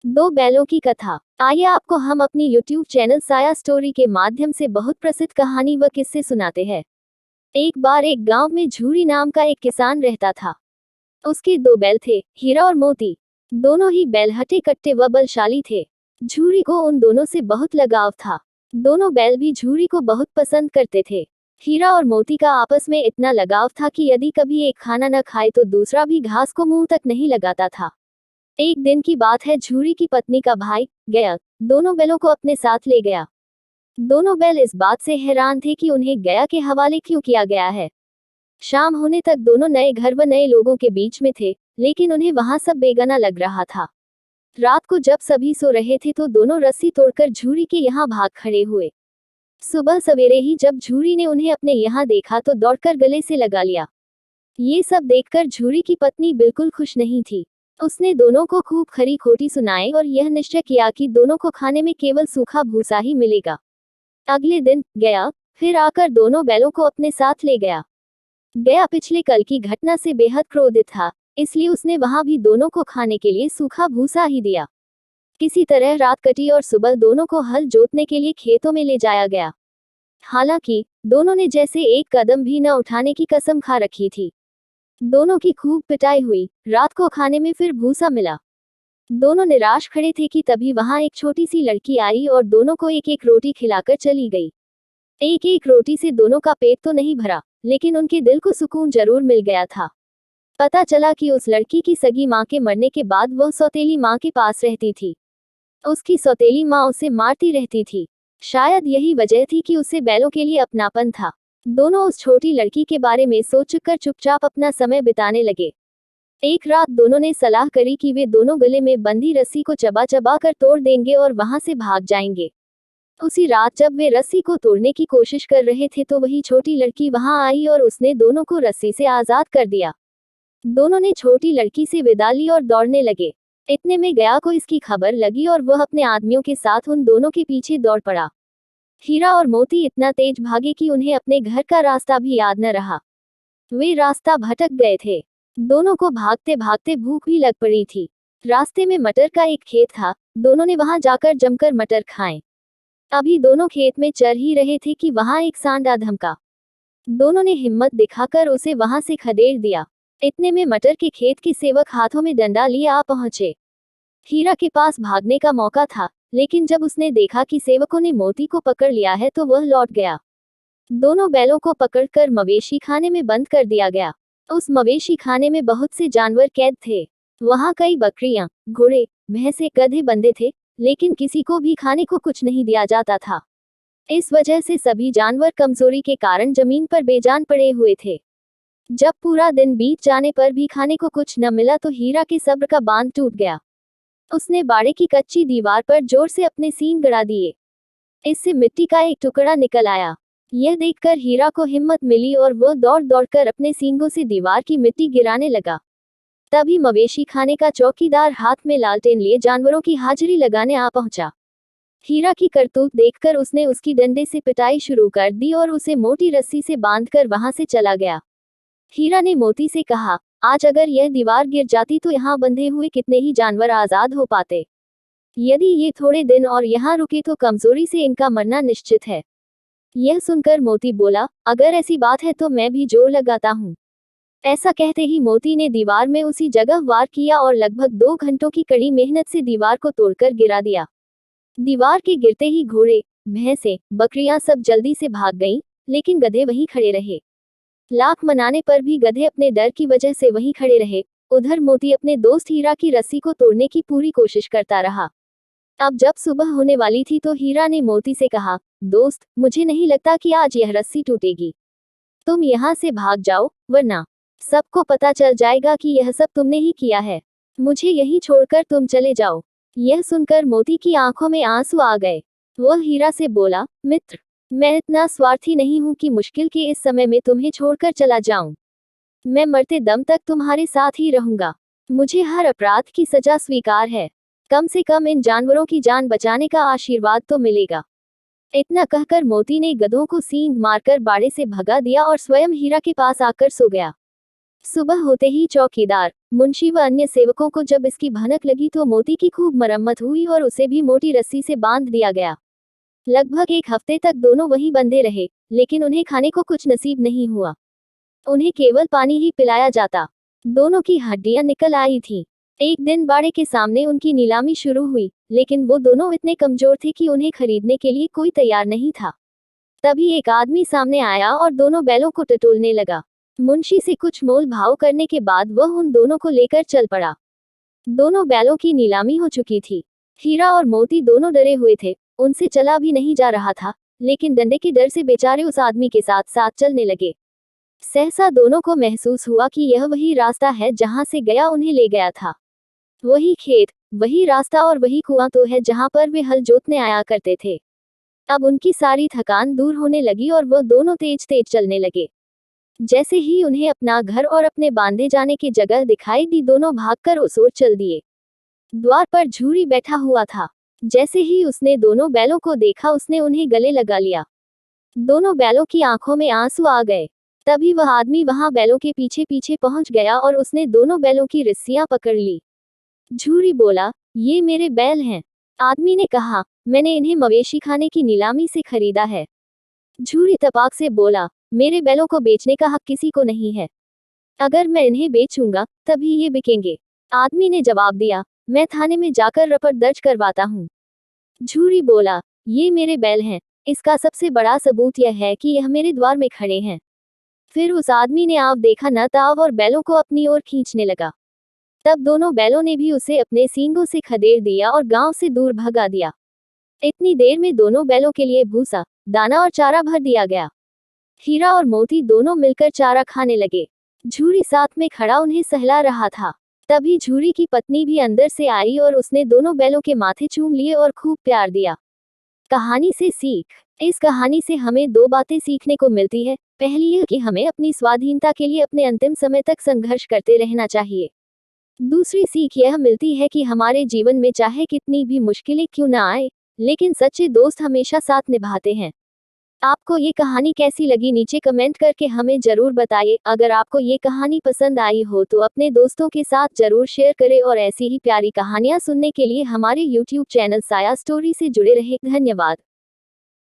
दो बैलों की कथा। आइए आपको हम अपनी YouTube चैनल साया स्टोरी के माध्यम से बहुत प्रसिद्ध कहानी व किस्से सुनाते हैं। एक बार एक गांव में झूरी नाम का एक किसान रहता था। उसके दो बैल थे, हीरा और मोती। दोनों ही बैल हट्टे कट्टे व बलशाली थे। झूरी को उन दोनों से बहुत लगाव था। दोनों बैल भी झूरी को बहुत पसंद करते थे। हीरा और मोती का आपस में इतना लगाव था कि यदि कभी एक खाना न खाए तो दूसरा भी घास को मुंह तक नहीं लगाता था। एक दिन की बात है, झूरी की पत्नी का भाई गया दोनों बैलों को अपने साथ ले गया। दोनों बैल इस बात से हैरान थे कि उन्हें गया के हवाले क्यों किया गया है। शाम होने तक दोनों नए घर व नए लोगों के बीच में थे, लेकिन उन्हें वहां सब बेगाना लग रहा था। रात को जब सभी सो रहे थे तो दोनों रस्सी तोड़कर झूरी के यहाँ भाग खड़े हुए। सुबह सवेरे ही जब झूरी ने उन्हें अपने यहाँ देखा तो दौड़कर गले से लगा लिया। ये सब देखकर झूरी की पत्नी बिल्कुल खुश नहीं थी। उसने दोनों को खूब खरी खोटी सुनाई और यह निश्चय किया कि दोनों को खाने में केवल सूखा भूसा ही मिलेगा। अगले दिन गया फिर आकर दोनों बैलों को अपने साथ ले गया। गया पिछले कल की घटना से बेहद क्रोधित था, इसलिए उसने वहां भी दोनों को खाने के लिए सूखा भूसा ही दिया। किसी तरह रात कटी और सुबह दोनों को हल जोतने के लिए खेतों में ले जाया गया। हालांकि दोनों ने जैसे एक कदम भी न उठाने की कसम खा रखी थी। दोनों की खूब पिटाई हुई। रात को खाने में फिर भूसा मिला। दोनों निराश खड़े थे कि तभी वहां एक छोटी सी लड़की आई और दोनों को एक एक रोटी खिलाकर चली गई। एक एक रोटी से दोनों का पेट तो नहीं भरा, लेकिन उनके दिल को सुकून जरूर मिल गया था। पता चला कि उस लड़की की सगी माँ के मरने के बाद वह सौतेली माँ के पास रहती थी। उसकी सौतेली माँ उसे मारती रहती थी। शायद यही वजह थी कि उसे बैलों के लिए अपनापन था। दोनों उस छोटी लड़की के बारे में सोचकर चुपचाप अपना समय बिताने लगे। एक रात दोनों ने सलाह करी कि वे दोनों गले में बंधी रस्सी को चबा चबा कर तोड़ देंगे और वहां से भाग जाएंगे। उसी रात जब वे रस्सी को तोड़ने की कोशिश कर रहे थे तो वही छोटी लड़की वहां आई और उसने दोनों को रस्सी से आजाद कर दिया। दोनों ने छोटी लड़की से विदा ली और दौड़ने लगे। इतने में गया को इसकी खबर लगी और वह अपने आदमियों के साथ उन दोनों के पीछे दौड़ पड़ा। हीरा और मोती इतना तेज भागे कि उन्हें अपने घर का रास्ता भी याद न रहा। वे रास्ता भटक गए थे। दोनों को भागते भागते भूख भी लग पड़ी थी। रास्ते में मटर का एक खेत था। दोनों ने वहां जाकर जमकर मटर खाए। अभी दोनों खेत में चर ही रहे थे कि वहां एक सांडा धमका। दोनों ने हिम्मत दिखाकर उसे वहां से खदेड़ दिया। इतने में मटर के खेत के सेवक हाथों में डंडा लिए आ पहुंचे। हीरा के पास भागने का मौका था, लेकिन जब उसने देखा कि सेवकों ने मोती को पकड़ लिया है तो वह लौट गया। दोनों बैलों को पकड़कर मवेशी खाने में बंद कर दिया गया। उस मवेशी खाने में बहुत से जानवर कैद थे। वहां कई बकरियां, घोड़े, भैंसे, गधे बंधे थे, लेकिन किसी को भी खाने को कुछ नहीं दिया जाता था। इस वजह से सभी जानवर कमजोरी के कारण जमीन पर बेजान पड़े हुए थे। जब पूरा दिन बीत जाने पर भी खाने को कुछ न मिला तो हीरा के सब्र का बांध टूट गया। उसने बाड़े की कच्ची दीवार पर जोर से अपने सींग गड़ा दिए। इससे मिट्टी का एक टुकड़ा निकल आया। यह देखकर हीरा को हिम्मत मिली और वह दौड़ दौड़कर अपने सींगों से दीवार की मिट्टी गिराने लगा। तभी मवेशी खाने का चौकीदार हाथ में लालटेन लिए जानवरों की हाजिरी लगाने आ पहुंचा। हीरा की करतूत देखकर उसने उसकी डंडे से पिटाई शुरू कर दी और उसे मोटी रस्सी से बांधकर वहां से चला गया। हीरा ने मोती से कहा, आज अगर यह दीवार गिर जाती तो यहाँ बंधे हुए कितने ही जानवर आजाद हो पाते। यदि ये थोड़े दिन और यहाँ रुके तो कमजोरी से इनका मरना निश्चित है। यह सुनकर मोती बोला, अगर ऐसी बात है तो मैं भी जोर लगाता हूँ। ऐसा कहते ही मोती ने दीवार में उसी जगह वार किया और लगभग 2 घंटों की कड़ी मेहनत से दीवार को तोड़कर गिरा दिया। दीवार के गिरते ही घोड़े, भैंसे, बकरियां सब जल्दी से भाग गईं, लेकिन गधे वहीं खड़े रहे। लाख मनाने पर भी गधे अपने डर की वजह से वहीं खड़े रहे। उधर मोती अपने दोस्त हीरा की रस्सी को तोड़ने की पूरी कोशिश करता रहा। अब जब सुबह होने वाली थी तो हीरा ने मोती से कहा, दोस्त, मुझे नहीं लगता कि आज यह रस्सी टूटेगी। तुम यहाँ से भाग जाओ, वरना सबको पता चल जाएगा कि यह सब तुमने ही किया है। मुझे यहीं छोड़कर तुम चले जाओ। यह सुनकर मोती की आंखों में आंसू आ गए। वह हीरा से बोला, मित्र, मैं इतना स्वार्थी नहीं हूं कि मुश्किल के इस समय में तुम्हें छोड़कर चला जाऊं। मैं मरते दम तक तुम्हारे साथ ही रहूंगा। मुझे हर अपराध की सजा स्वीकार है। कम से कम इन जानवरों की जान बचाने का आशीर्वाद तो मिलेगा। इतना कहकर मोती ने गधों को सींग मारकर बाड़े से भगा दिया और स्वयं हीरा के पास आकर सो गया। सुबह होते ही चौकीदार, मुंशी व अन्य सेवकों को जब इसकी भनक लगी तो मोती की खूब मरम्मत हुई और उसे भी मोटी रस्सी से बांध दिया गया। लगभग एक हफ्ते तक दोनों वहीं बंधे रहे, लेकिन उन्हें खाने को कुछ नसीब नहीं हुआ। उन्हें केवल पानी ही पिलाया जाता। दोनों की हड्डियां निकल आई थीं। एक दिन बाड़े के सामने उनकी नीलामी शुरू हुई, लेकिन वो दोनों इतने कमजोर थे कि उन्हें खरीदने के लिए कोई तैयार नहीं था। तभी एक आदमी सामने आया और दोनों बैलों को टटोलने लगा। मुंशी से कुछ मोल भाव करने के बाद वह उन दोनों को लेकर चल पड़ा। दोनों बैलों की नीलामी हो चुकी थी। हीरा और मोती दोनों डरे हुए थे, उनसे चला भी नहीं जा रहा था, लेकिन डंडे के डर से बेचारे उस आदमी के साथ साथ चलने लगे। सहसा दोनों को महसूस हुआ कि यह वही रास्ता है जहां से गया उन्हें ले गया था। वही खेत, वही रास्ता और वही कुआं तो है जहां पर वे हल जोतने आया करते थे। अब उनकी सारी थकान दूर होने लगी और वह दोनों तेज तेज चलने लगे। जैसे ही उन्हें अपना घर और अपने बांधे जाने की जगह दिखाई दी, दोनों भागकर उस ओर चल दिए। द्वार पर झूरी बैठा हुआ था। जैसे ही उसने दोनों बैलों को देखा, उसने उन्हें गले लगा लिया। दोनों बैलों की आंखों में आंसू आ गए। तभी वह आदमी वहां बैलों के पीछे पीछे पहुंच गया और उसने दोनों बैलों की रस्सियां पकड़ ली। झूरी बोला, ये मेरे बैल हैं। आदमी ने कहा, मैंने इन्हें मवेशी खाने की नीलामी से खरीदा है। झूरी तपाक से बोला, मेरे बैलों को बेचने का हक किसी को नहीं है। अगर मैं इन्हें बेचूंगा तभी ये बिकेंगे। आदमी ने जवाब दिया, मैं थाने में जाकर रपट दर्ज करवाता हूँ। झूरी बोला, ये मेरे बैल हैं। इसका सबसे बड़ा सबूत यह है कि यह मेरे द्वार में खड़े हैं। फिर उस आदमी ने आव देखा न ताव और बैलों को अपनी ओर खींचने लगा। तब दोनों बैलों ने भी उसे अपने सींगों से खदेड़ दिया और गांव से दूर भगा दिया। इतनी देर में दोनों बैलों के लिए भूसा, दाना और चारा भर दिया गया। हीरा और मोती दोनों मिलकर चारा खाने लगे। झूरी साथ में खड़ा उन्हें सहला रहा था। तभी झूरी की पत्नी भी अंदर से आई और उसने दोनों बैलों के माथे चूम लिए और खूब प्यार दिया। कहानी से सीख। इस कहानी से हमें दो बातें सीखने को मिलती है। पहली यह कि हमें अपनी स्वाधीनता के लिए अपने अंतिम समय तक संघर्ष करते रहना चाहिए। दूसरी सीख यह मिलती है कि हमारे जीवन में चाहे कितनी भी मुश्किलें क्यों न आए, लेकिन सच्चे दोस्त हमेशा साथ निभाते हैं। आपको ये कहानी कैसी लगी नीचे कमेंट करके हमें जरूर बताइए। अगर आपको ये कहानी पसंद आई हो तो अपने दोस्तों के साथ जरूर शेयर करें और ऐसी ही प्यारी कहानियां सुनने के लिए हमारे YouTube चैनल साया स्टोरी से जुड़े रहें। धन्यवाद।